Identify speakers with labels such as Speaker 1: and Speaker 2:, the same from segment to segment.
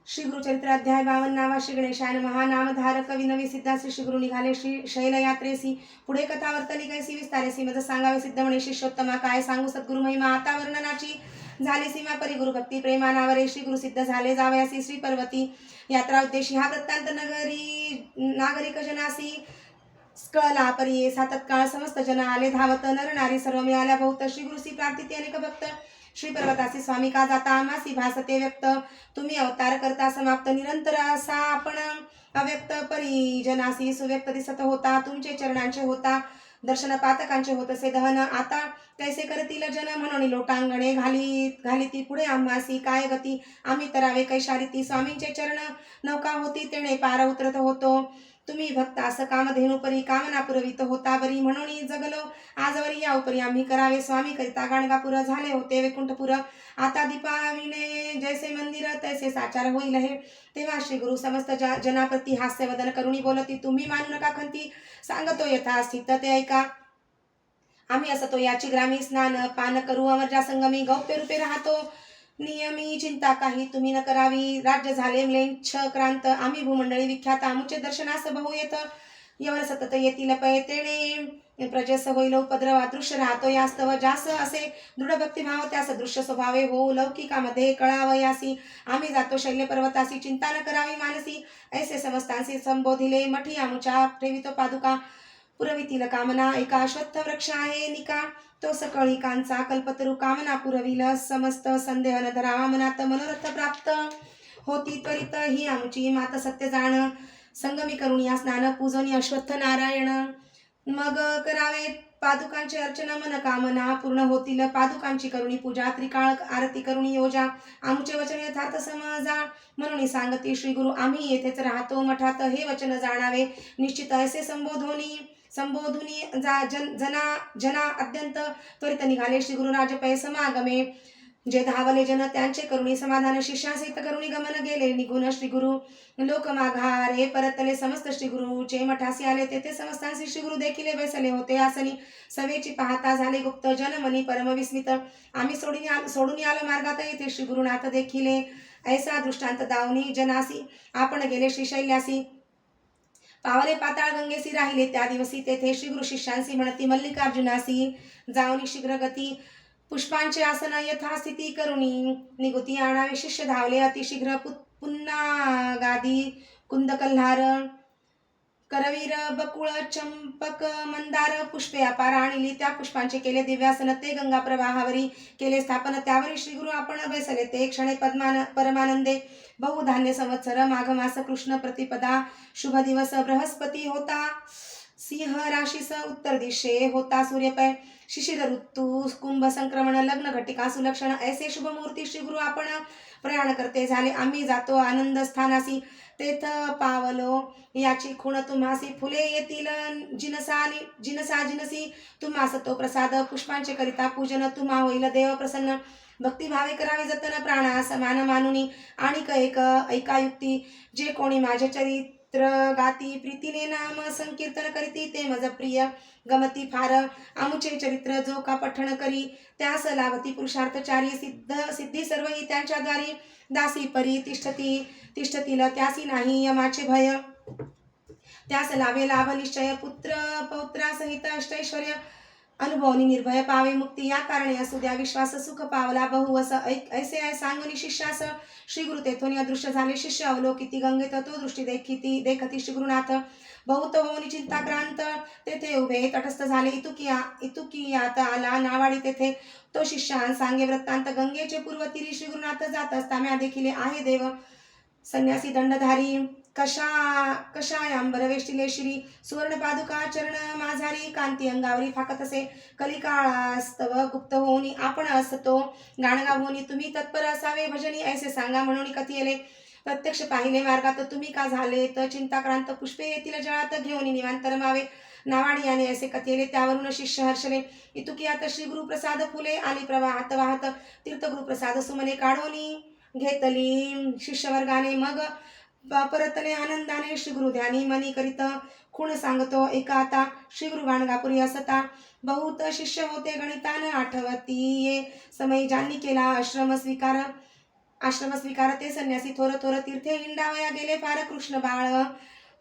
Speaker 1: श्री गुरुचरित्र अध्याय 52 श्री गणेशाय नमः. नामधारक विनवी सिद्धा श्री गुरु निघाले श्री शैलयात्रेसी. पुढे कथा वर्तली कैसी विस्तारेसी मज सांगावे सिद्ध म्हणे शिष्योत्तमा. काय सांगू सद्गुरु महिमा आता वर्णनाची. झाली सीमा परी गुरुभक्ती प्रेमानावरे श्री गुरु सिद्ध झाले जावयासी श्री पर्वती. यात्रा उद्देशी हा वृत्तांत नागरिक जनासी कळला परी. तत्काळ समस्त जन आले धावत. नर नारी सर्व मिळाल्या बहुत. श्री गुरुसी प्रार्थिते अनेक भक्त. श्री पर्वतासी स्वामी का जाता आमासी भासते व्यक्त. तुम्ही अवतार करता समाप्त निरंतर असा आपण अव्यक्त परिजनासी सुव्यक्त दिसत होता. तुमचे चरणांचे होता दर्शन पातकांचे होत असे दहन. आता कैसे करतील जन म्हणून लोटांगणे घाली ती पुढे आम्हासी काय गती. आम्ही तरावे कैशारीती. स्वामींचे चरण नौका होती तेणे पार उतरत होतो. तुम्ही भक्त असं कामधेनु परी कामना पुरवित होता बरी. म्हणून जगलो आजवरी या उपरी आम्ही करावे. स्वामी करिता गाणगापुर झाले होते वैकुंठपुर. आता दीपाविने जैसे मंदिर तैसे साचार होईल हे. तेव्हा श्री गुरु समस्त जनाप्रती हास्य वदन करुणी बोलती. तुम्ही मानू नका खंती सांगतो यथास्थित ते ऐका. आम्ही असतो याची ग्रामी स्नान पान करू अमरजा संगमी. गौप्य रूपे राहतो नियमी चिंता काही तुम्ही न करावी. राज्य झाले म्लेच्छ क्रांत आम्ही भूमंडळी विख्यात. आमुचे दर्शनास बहु येत यवन सतत येतील पय. तेणे प्रजस होईल उपद्रव दृश्य राहतो यास्तव. जास असे दृढ भक्तिभाव त्यास दृश्य स्वभावे होऊ लौकिकामध्ये कळावयासी. आम्ही जातो शैल्य पर्वतासी चिंता न करावी मानसी. ऐसे समस्तांसी संबोधिले मठी आमुच्या ठेवितो पादुका. पुरवितील कामना एका अश्वत्थ वृक्ष आहे निका. तो सकळिकांचा कल्पतरू कामना पुरविल. समस्त संदेह न धरावा मनात मनोरथ प्राप्त होती त्वरित. ही आमची मात सत्य जाण. संगमी करुणी स्नान पूजनी अश्वत्थ नारायण. मग करावे पादुकांचे अर्चना मन कामना पूर्ण होतील. पादुकांची करुणी पूजा त्रिकाळ आरती करुणी योजा. आमचे वचन यथार्थ समजा म्हणून सांगते श्री गुरु. आम्ही येथेच राहतो मठात हे वचन जाणावे निश्चित. असे संबोधुनी जना अत्यंत त्वरित निघाले श्री गुरुराज पै समागमे. जे धावले जन त्यांचे करुणी समाधान. शिष्यासहित करुणी गमन गेले निघून श्री गुरु. लोक माघारे परतले समस्त श्री गुरुचे मठासी आले. तेथे समस्तांशी श्री गुरु देखील बैसले होते आसनी. सवेची पाहता झाले गुप्त जन मनी परम विस्मित. आम्ही सोडून आलो मार्गात येथे श्री गुरुनाथ देखिले. ऐसा दृष्टांत दावनी जनासी आपण गेले श्रीशैल्यासी. पावले पाताळ गंगेसी राहिले त्या दिवशी. तेथे श्री गुरु शिष्यांसी म्हणती मल्लिकार्जुनासी जाऊनी शीघ्र गती. पुष्पांचे आसन यथास्थिती करुणी निगुती आणावे. शिष्य धावले अतिशीघ्र पुन्हा गादी कुंद कल्हार करवीर बकुळ चंपक मंदार पुष्पे अपार आणली. त्या पुष्पांचे केले दिव्यासन. ते गंगा प्रवाहावरी केले स्थापन. त्यावरी श्री गुरु आपण बैसले ते क्षणे परमानंदे. बहुधान्य संवत्सर माघ मास कृष्ण प्रतिपदा. शुभ दिवस बृहस्पती होता. सिंह राशीस उत्तर दिशे होता सूर्यपय. शिशिर ऋतू कुंभ संक्रमण लग्न घटिका सुलक्षण. ऐसे शुभ मुहूर्ती श्री गुरु आपण प्रयाण करते झाले. आम्ही जातो आनंद स्थानासी. तेथ पावलो याची खूण तुम्हासी. फुले येतील जिनसी तुम्हास तो प्रसाद. पुष्पांचे करिता पूजन तुम्हा होईल देव प्रसन्न. भक्तिभावे करावे जतन प्राणा समान मानुनी. आणिक एक ऐकायुक्ती जे कोणी माझे चरित्र गाती. प्रीतीने नाम संकीर्तन करीती ते मज प्रिय गमती फार. आमुचे चरित्र जो का पठण करी त्यास लाभती पुरुषार्थचारी. सिद्धी सर्वही त्यांच्या द्वारी. दासी परी तिष्ठतील त्यासी नाही यमाचे भय. त्यास लाभे लाभ निश्चय. पुत्र पौत्रासहित अष्टैश्वर्य अनुभवनी निर्भय पावे मुक्ती. या कारणे असू द्या विश्वास सुख पावला बहु अस. ऐसे सांगुनी शिष्यास श्री गुरु तेथून अदृश्य झाले. शिष्य अवलोकिती गंगेत तो दृष्टी देखती श्री गुरुनाथ. बहुत होऊनी चिंताक्रांत तेथे उभे तटस्थ झाले. इतुकियात आला नावाडी तेथे. तो शिष्यान सांगे वृत्तांत. गंगेचे पूर्वतीरी श्री गुरुनाथ जात असता म्या देखिले आहे देव संन्यासी दंडधारी. कशायांबर वेष्टिले श्री सुवर्ण पादुका चरण माझारी. कांती अंगावरी फाकत असे. कलिकाळास्तव गुप्त होऊनी आपण असतो गाणगा होऊनी. तुम्ही तत्पर असावे भजनी ऐसे सांगा म्हणून कथियले. प्रत्यक्ष पाहिले मार्गात तुम्ही का झाले तर चिंताक्रांत. पुष्पे येतील जळात घेऊन निवांत रमावे. नावाडी याने ऐसे कथियले. त्यावरून शिष्य हर्षले. इतुकियात श्री गुरु प्रसाद फुले आली प्रवाहात वाहत. तीर्थगुरु प्रसाद सुमने काढोनी घेतली शिष्यवर्गाने. मग परतले आनंदाने श्री गुरु ध्यानी मनी करीत. खूण सांगतो एका आता श्री गुरु गाणगापुरी असता. बहुत शिष्य होते गणितान आठवती ये समय. ज्यांनी केला आश्रम स्वीकार आश्रम स्वीकारते संन्यासी थोर थोर तीर्थे हिंडावया गेले फार कृष्ण बाळ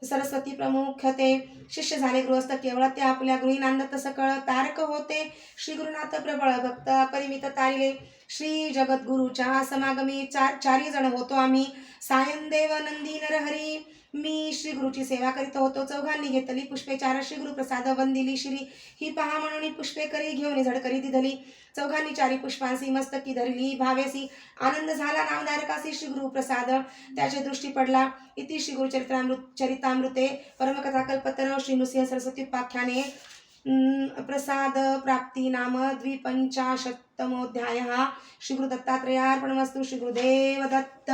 Speaker 1: सरस्वती प्रमुख ते शिष्य झाले गृहस्थ केवळ ते आपल्या गृहिनांदत सकळ तारक होते श्री गुरुनाथ प्रबळ भक्त परिमित तारिले श्री जगद्गुरुच्या समागमी चारी जण होतो आम्ही सायनदेव नंदी नरहरी मी श्री गुरुची सेवा करीत होतो चौघांनी घेतली पुष्पे चार श्री गुरु प्रसाद वंदिली श्री ही पहा म्हणून पुष्पे करी घेऊन झडकरी दिधली चौघांनी चारी पुष्पांसी मस्तकी धरली भावेसी आनंद झाला नामधारकासी श्री गुरु प्रसाद त्याची दृष्टी पडला इति श्री गुरु चरितामृते परमकथा कल्पतरो श्री नृसिंह सरस्वती उपाख्याने प्रसाद प्राप्ती नाम द्विपंचाशत्तमोऽध्यायः श्री गुरु दत्तात्रेयार्पणमस्तु श्री गुरुदेव दत्त।